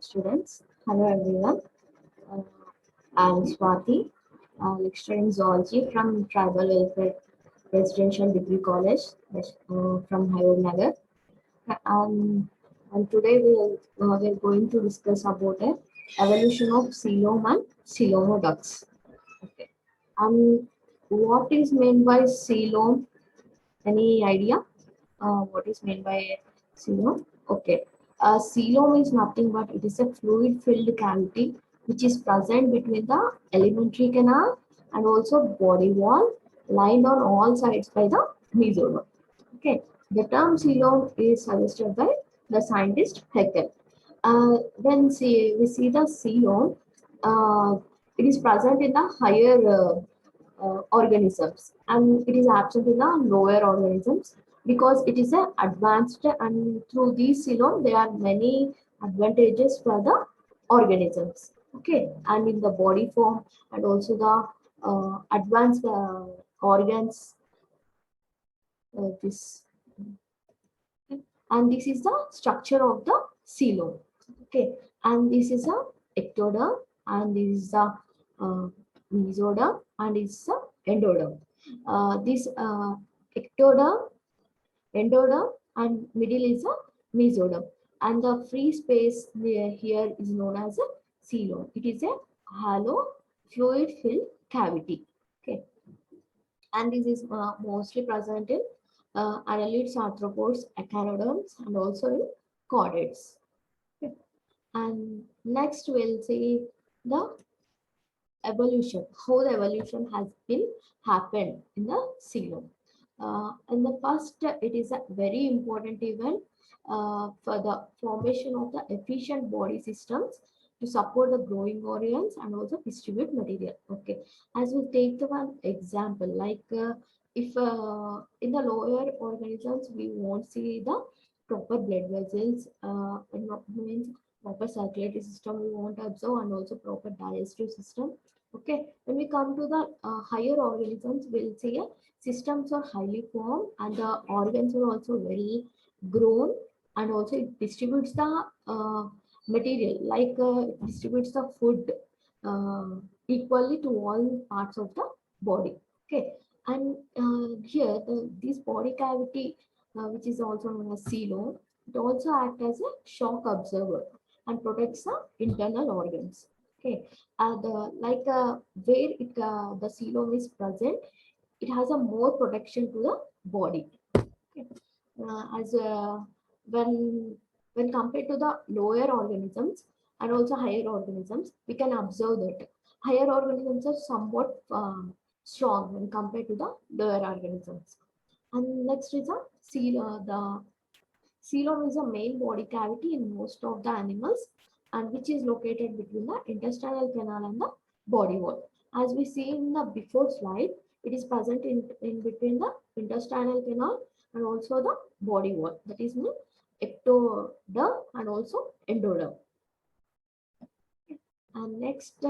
Students. Hello everyone. Uh, I'm Swathi, lecturer in zoology from Tribal Welfare Residential Degree College from Hyderabad Nagar. And today we're going to discuss about the evolution of coelom and coelomoducts. Okay. What is meant by coelom? Any idea? What is meant by coelom? Okay. Coelom is nothing but it is a fluid-filled cavity which is present between the alimentary canal and also body wall, lined on all sides by the mesoderm. Okay. The term coelom is suggested by the scientist Haeckel. We see the coelom, it is present in the higher organisms and it is absent in the lower organisms because it is a advanced, and through these coelom there are many advantages for the organisms. Okay, and in the body form and also the advanced organs, this and this is the structure of the coelom. Okay, and this is a ectoderm and this is the uh, mesoderm and this is the endoderm. This ectoderm, endoderm and middle is a mesoderm, and the free space here is known as a coelom. It is a hollow fluid filled cavity. Okay, and this is mostly present in annelids, arthropods, echinoderms, and also in chordates. Okay. And next we'll see the evolution, how the evolution has been happened in the coelom. In the first, it is a very important event for the formation of the efficient body systems to support the growing organs and also distribute material. Okay, as we take the one example, like if in the lower organisms we won't see the proper blood vessels, means proper circulatory system we won't observe, and also proper digestive system. Okay, when we come to the higher organisms, we'll see systems are highly formed and the organs are also very grown, and also it distributes the material, like it distributes the food equally to all parts of the body. Okay, and here this body cavity, which is also known as coelom, it also acts as a shock absorber and protects the internal organs. Okay, where the coelom is present, it has a more protection to the body. Okay. As when compared to the lower organisms and also higher organisms, we can observe that higher organisms are somewhat strong when compared to the lower organisms. And next is the coelom is a main body cavity in most of the animals, and which is located between the intestinal canal and the body wall. As we see in the before slide, it is present in between the intestinal canal and also the body wall. That is the ectoderm and also endoderm. And next,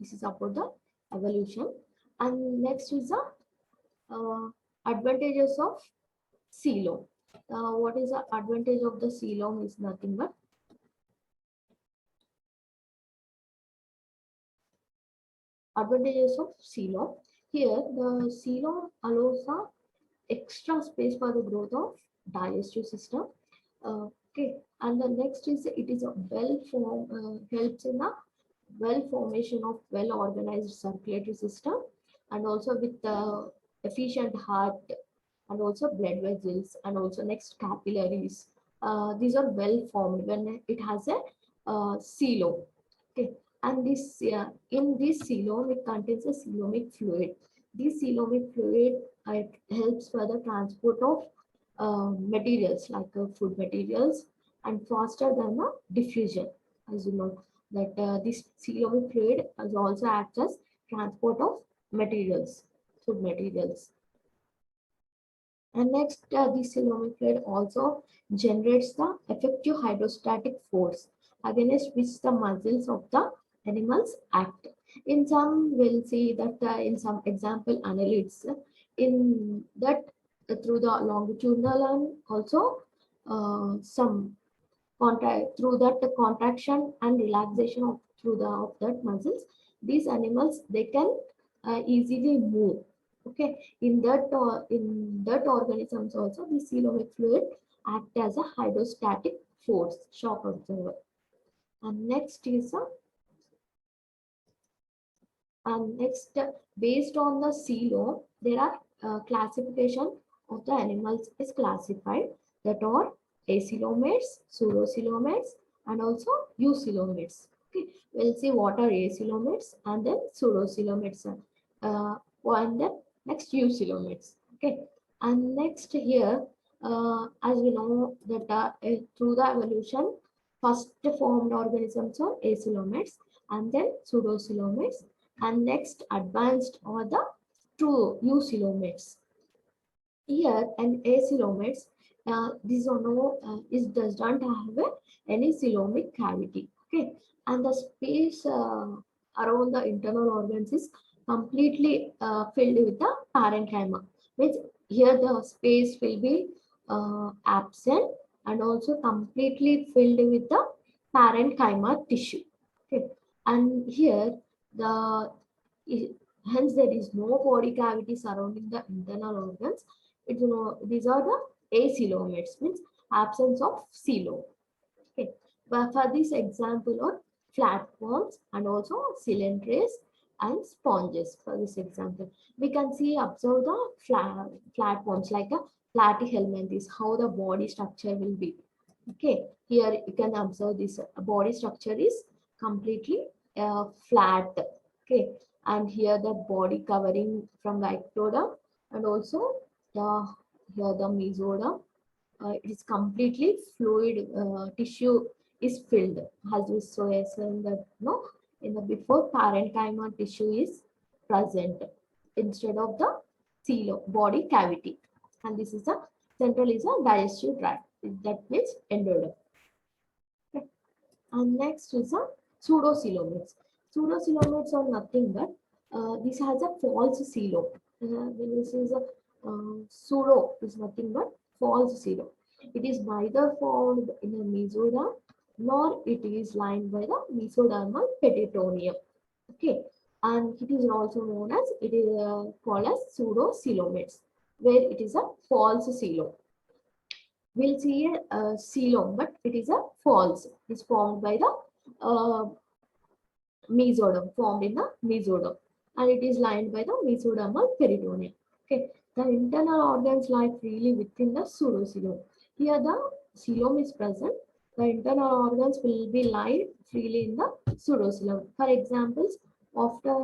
this is about the evolution. And next is the advantages of coelom. What is the advantage of the coelom is nothing but advantages of coelom. Here, the coelom allows the extra space for the growth of digestive system. Okay, and the next is it is a helps in the well formation of well organized circulatory system, and also with the efficient heart and also blood vessels and also next capillaries. These are well formed when it has a coelom. Okay, and this in this coelom it contains a coelomic fluid. This coelomic fluid it helps for the transport of materials like food materials and faster than the diffusion. As you know that this coelomic fluid is also acts as transport of materials, food materials. And next, this coelomic fluid also generates the effective hydrostatic force against which the muscles of the animals act. In some, we'll see that in some example annelids, in that through the longitudinal and also some through that contraction and relaxation of of that muscles, these animals they can easily move. Okay, in that organisms also the coelomic fluid act as a hydrostatic force, shock absorber. And next is a And next, based on the coelom, there are classification of the animals is classified, that are Acylometes, Pseudocylometes, and also Eucoelometes. Okay, we'll see what are Acylometes and then Pseudocylometes, uh, and then next Eucoelometes. Okay, and next here, as we know that through the evolution, first formed organisms are Acylometes and then Pseudocylometes, and next advanced are the true Eucoelomates. Here an Acylomates, this one no, is does not have any coelomic cavity. Okay, and the space around the internal organs is completely filled with the parenchyma. Means here the space will be absent and also completely filled with the parenchyma tissue. Okay, and here the hence there is no body cavity surrounding the internal organs. It's, these are the acoelomates, means absence of coelom. Okay, but for this example are flatworms and also cylindres and sponges. For this example, we can see observe the flatworms like a platyhelminthes, how the body structure will be. Okay, here you can observe this body structure is completely flat. Okay, and here the body covering from the ectoderm and also the here the mesoderm. It is completely fluid tissue is filled, as we saw in the no in the before parenchyma tissue is present instead of the body cavity, and this is a central is a digestive tract, that means endoderm. Okay. And next is a pseudocylomates. Pseudocylomates are nothing but this has a false coelom. When this is a pseudo is nothing but false coelom. It is neither found in a mesoderm nor it is lined by the mesodermal peritoneum. Okay, and it is also known as it is called as pseudocylomates, where it is a false coelom. We'll see a coelom, but it is a false. It's formed by the mesoderm, formed in the mesoderm, and it is lined by the mesodermal peritoneum. Okay, the internal organs lie freely within the pseudocoelom. Here the coelom is present. The internal organs will be lie freely in the pseudocoelom. For examples, after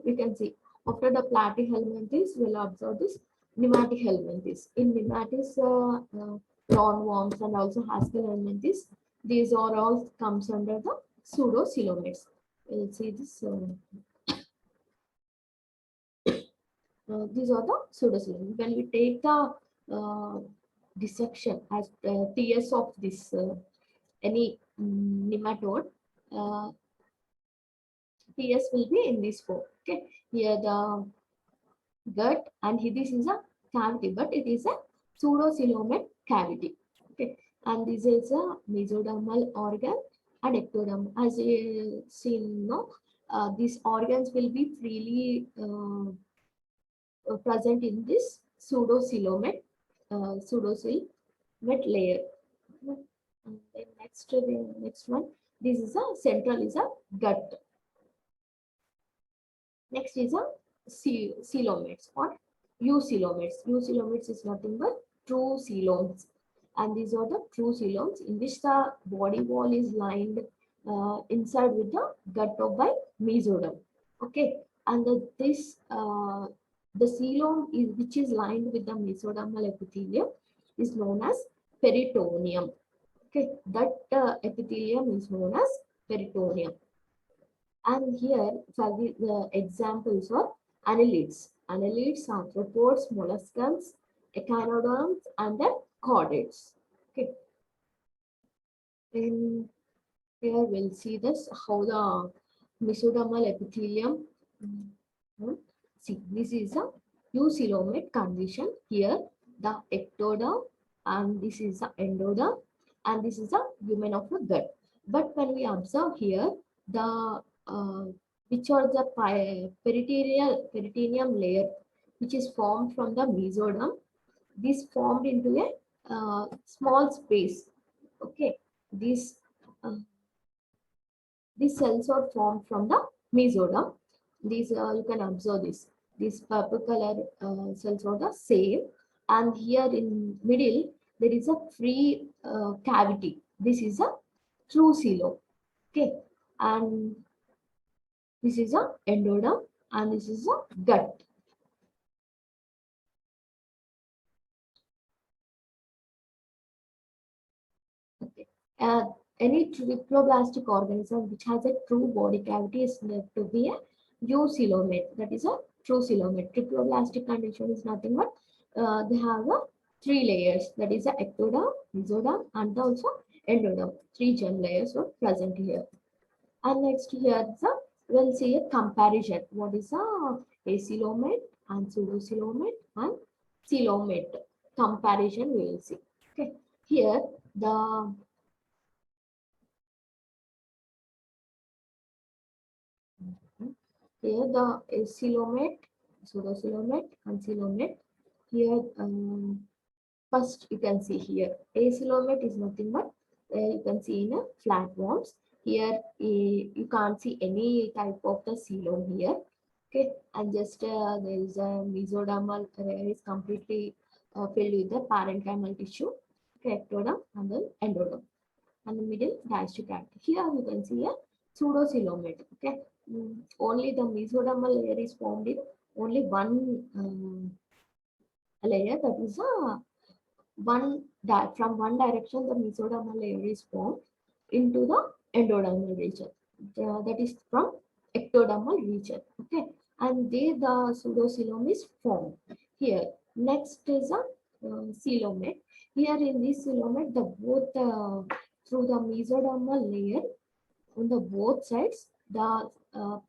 we can see after the platyhelminthes, we'll observe this nematohelminthes. In nematis, roundworms and also Acylometes, these are all comes under the pseudocoelomates. We'll see this. These are the pseudocoelomates. When we take the dissection as TS of this any nematode, TS will be in this form. Okay, here the gut, and this is a cavity, but it is a pseudocoelomate cavity. Okay, and this is a mesodermal organ and ectoderm. As you see, no, these organs will be freely present in this pseudocoelomate layer. And then the next one, this is a central is a gut. Next is a coelomates or eucoelomates. Eucoelomates is nothing but true coeloms, and these are the true coeloms in which the body wall is lined inside with the gut of by mesoderm. Okay, and the coelom is which is lined with the mesodermal epithelium is known as peritoneum. Okay, that epithelium is known as peritoneum. And here for the examples of annelids, arthropods, molluscans, echinoderms, and then chordates. Okay, and here we'll see this how the mesodermal epithelium. See, this is a eucoelomate condition. Here the ectoderm, and this is the endoderm, and this is the lumen of the gut. But when we observe here, the which are the peritoneum layer, which is formed from the mesoderm. This formed into a small space. Okay, these uh, these cells are formed from the mesoderm. These you can observe this. These purple color cells are the same, and here in middle there is a free cavity. This is a true coelom. Okay, and this is a endoderm, and this is a gut. Okay. Uh, any triploblastic organism which has a true body cavity is said to be a eucoelomate. That is a true coelomate. Triploblastic condition is nothing but they have a three layers. That is a ectoderm, mesoderm, and also endoderm. Three germ layers are present here. And next here is a we'll see a comparison. What is a acylomate and pseudocyllomate and coelomate comparison we will see. Okay. Here the here the Acylomate, Pseudocyllomate, and Coelomate. Here, first you can see here, Acylomate is nothing but you can see in a flat worms. Here you can't see any type of the coelom here. Okay, and just there is a mesodermal layer is completely filled with the parenchymal tissue, okay, ectoderm and then endoderm, and the middle digestive cavity. Here you can see a pseudocoelomate. Okay, only the mesodermal layer is formed in only one layer. That is from one direction the mesodermal layer is formed into the endodermal region. That is from ectodermal region. Okay, and there the pseudocoelom is formed. Here next is a coelomate. Here in this coelomate, the both through the mesodermal layer on the both sides, the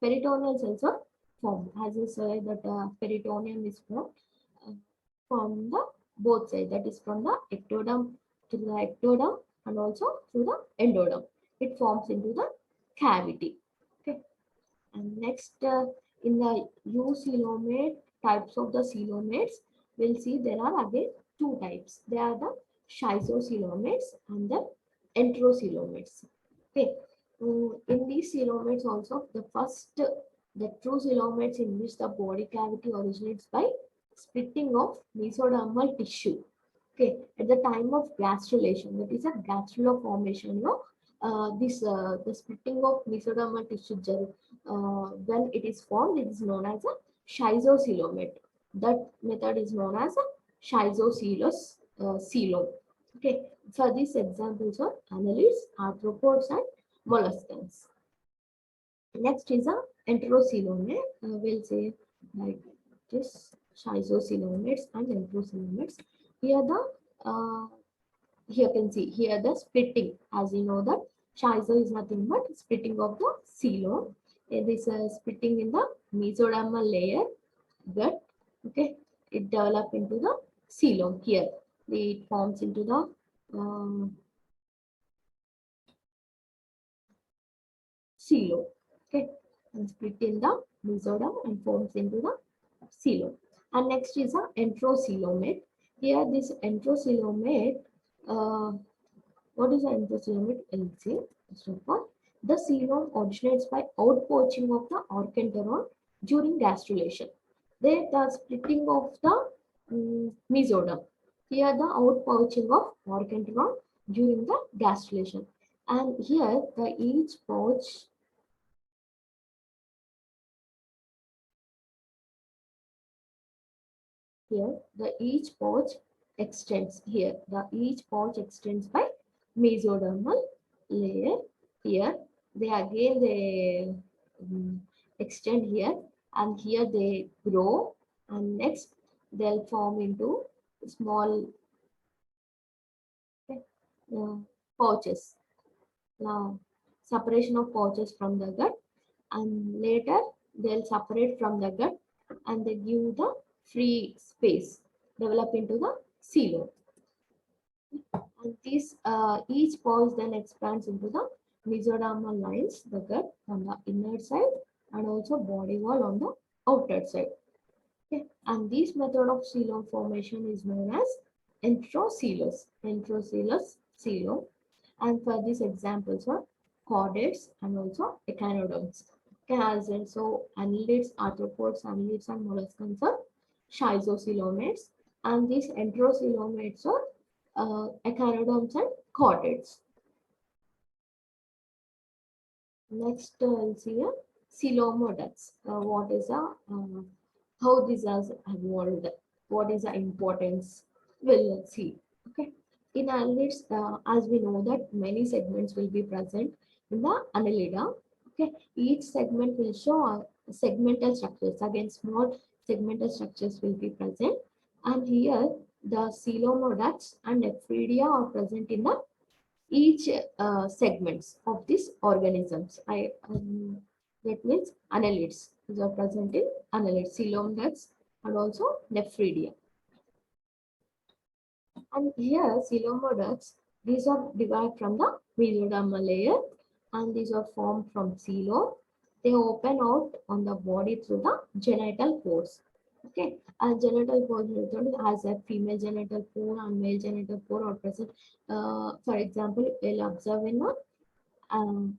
peritoneal cells are formed. As I said, that peritoneum is formed from the both sides. That is from the ectoderm to the ectoderm and also through the endoderm. It forms into the cavity. Okay. And next, in the eucoelomate types of the coelomates, we'll see there are again two types. They are the schizocoelomates and the enterocoelomates. Okay. In these coelomates also, the first, the true coelomates in which the body cavity originates by splitting of mesodermal tissue. Okay, at the time of gastrulation, that is a gastrular formation. The splitting of mesodermal tissue gel, when it is formed, it is known as a schizocoelomate. That method is known as a schizocoelous coelom. Okay, for these examples are annelids, arthropods, and molluscans. Next is a enterocoelomate. We'll say like this schizocoelomates and enterocoelomates. Here the here can see here the splitting, as you know that schizo is nothing but splitting of the coelom. This splitting in the mesodermal layer gut. Okay, it develop into the coelom. Here it forms into the coelom. Okay, and split in the mesoderm and forms into the coelom. And next is a enterocoelomate. Here this enterocoelomate, what is an enterocoelomate? LC. First of all, the coelom originates by outpouching of the organteron during gastrulation. There the splitting of the mesoderm. Here the outpouching of organteron during the gastrulation. And here the each pouch, here the each pouch extends. Here the each pouch extends by mesodermal layer. Here they extend here, and here they grow, and next they'll form into small uh, pouches. Separation of pouches from the gut, and later they'll separate from the gut and they give the free space, develop into the coelom. And this each pulse then expands into the mesodermal lines, the gut on the inner side, and also body wall on the outer side. Okay. And this method of coelom formation is known as enterocellus, coelom. And for these examples are chordates and also echinoderms. Okay, as in so annelids, arthropods, annelids and molluscans are schizocoelomates, and these enterocoelomates are echinoderms and chordates. Next, we'll see a coelomoducts. What is a how this has evolved? What is the importance? We'll see. Okay. In annelids, as we know that many segments will be present in the annelida. Okay. Each segment will show segmental structures. Again, small segmental structures will be present. And here, the coelomoducts and nephridia are present in the each segments of these organisms. That means annelids. These are present in annelids, coelom ducts, and also nephridia. And here, coelomoducts, these are derived from the mesodermal layer, and these are formed from coelom. They open out on the body through the genital pores. Okay, a genital pore has a female genital pore and male genital pore are present. For example, we'll observe in the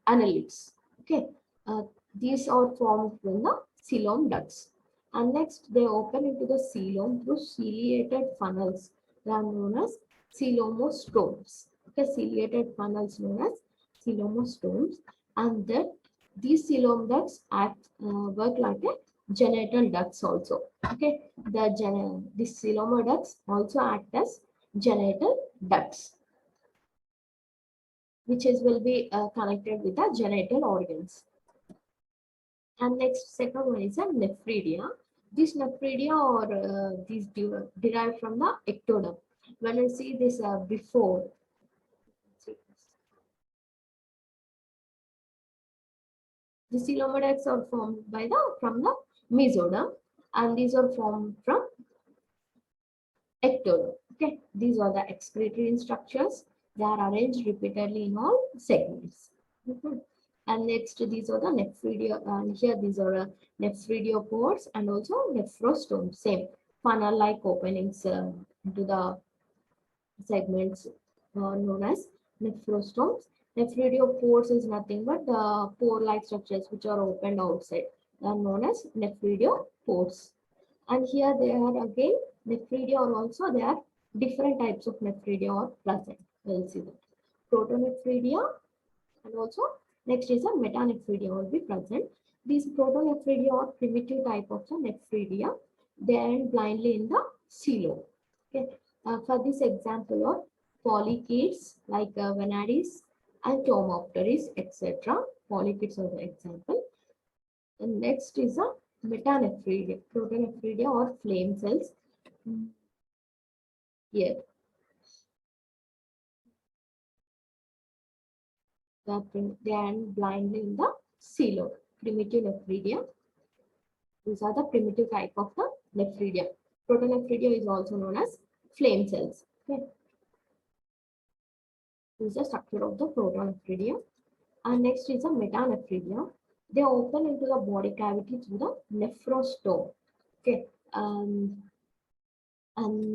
annelids. Okay, uh, these are formed from the coelom ducts. And next, they open into the coelom through ciliated funnels. They are known as coelomostomes. Okay, ciliated funnels known as coelomostomes, and that these coelom ducts work like a genital ducts also. Okay, these coelomoducts also act as genital ducts, which is will be connected with the genital organs. And next, second one is a nephridia. These nephridia or these derived from the ectoderm. When I see this before, the coelomoducts are formed by the from the mesoderm, and these are formed from ectoderm. Okay, these are the excretory structures. They are arranged repeatedly in all segments. Mhm. And next, these are the nephridia, and here these are nephridiopods and also nephrostomes. Same funnel-like openings into the segments known as nephrostomes. Nephridiopods is nothing but the pore-like structures which are opened outside. They are known as nephridiopods. And here they are again nephridia, or also there are different types of nephridia are present. We'll see that. Protonephridia, and also next is a metanephridia will be present. These protonephridia are primitive type of the nephridia. They end blindly in the coelom. Okay. For this example of polychaetes like Vanadis and Tomopteris, etc. Polychaetes are the example. And next is a metanephridia, protonephridia or flame cells. Here, they end blindly in the coelom. Primitive nephridia. These are the primitive type of the nephridia. Protonephridia is also known as flame cells. Okay. This is the structure of the protonephridia. And next is a metanephridia. They open into the body cavity through the nephrostome. Okay. And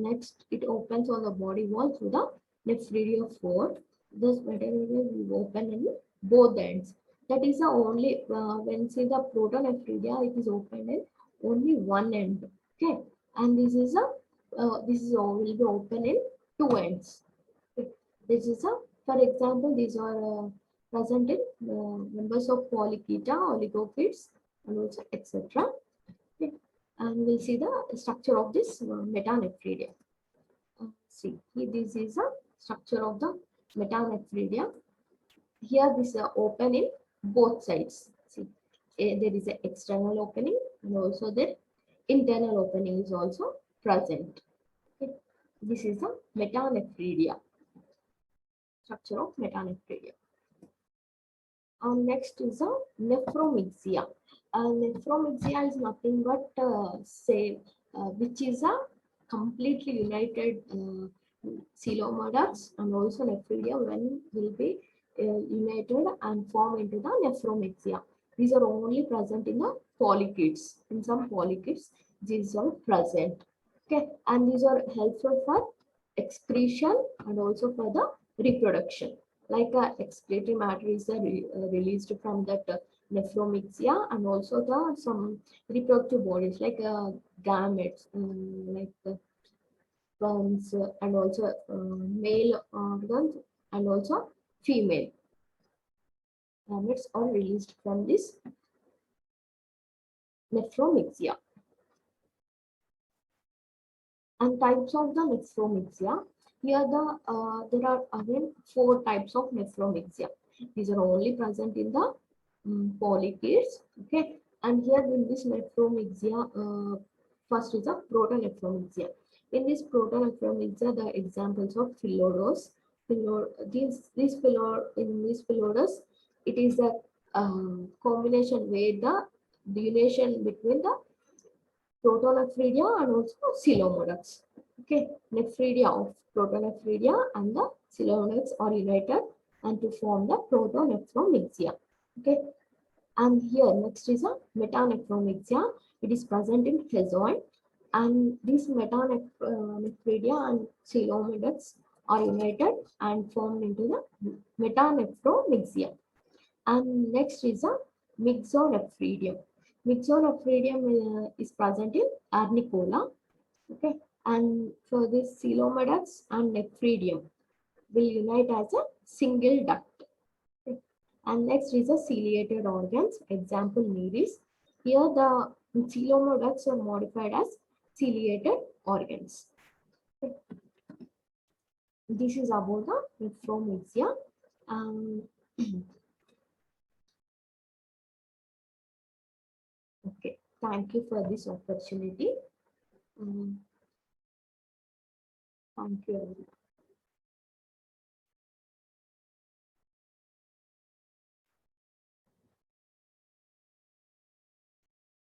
next it opens on the body wall through the nephridiophore. This material will open in both ends. That is the only when see the protonephridia, it is open in only one end. Okay, and this is all will be open in two ends. Okay. This is a, for example, these are present in members of Polychaeta, oligophytes, and also etc. Okay. And we'll see the structure of this metanephridia. See, this is a structure of the metanephridia. Here, this is open in both sides. See, there is an external opening, and also the internal opening is also present. Okay. This is a metanephridia, structure of metanephridia. Next is a nephromixia. Nephromixia is nothing but which is a completely united Coelomotes and also nephridia when will be united and form into the nephromixia. These are only present in the polychaetes. In some polychaetes, these are present. Okay, and these are helpful for excretion and also for the reproduction. Like excretory matter is released from that nephromixia, and also the some reproductive bodies like gametes, like sperms, and also male organs and also female gametes are released from this nephromixia. And types of the nephromixia. Here there are again four types of nephromixia. These are only present in the polychaetes. Okay, and here in this nephromixia, first is the protonephromixia. In this protonephromixia, the examples of phyllodes. In these phyllodes, it is a combination where the unison between the protonephridia and also Coelomotes. Okay, nephridia of protonephridia and the Coelomotes are united and to form the protonephromixia. Okay, and here next is a metanephromixia. It is present in Hezoid, and these metanephridia and Coelomotes are united and formed into the metanephromixia. And next is a mixonephridium. Mixonephridium is present in Arnicola. Okay, and for this Coelomotes and nephridium will unite as a single duct. Okay. And next is a ciliated organs. Example Nereis. Here the Coelomotes are modified as ciliated organs. Okay. This is about the nephromixia. Okay, thank you for this opportunity. Thank you.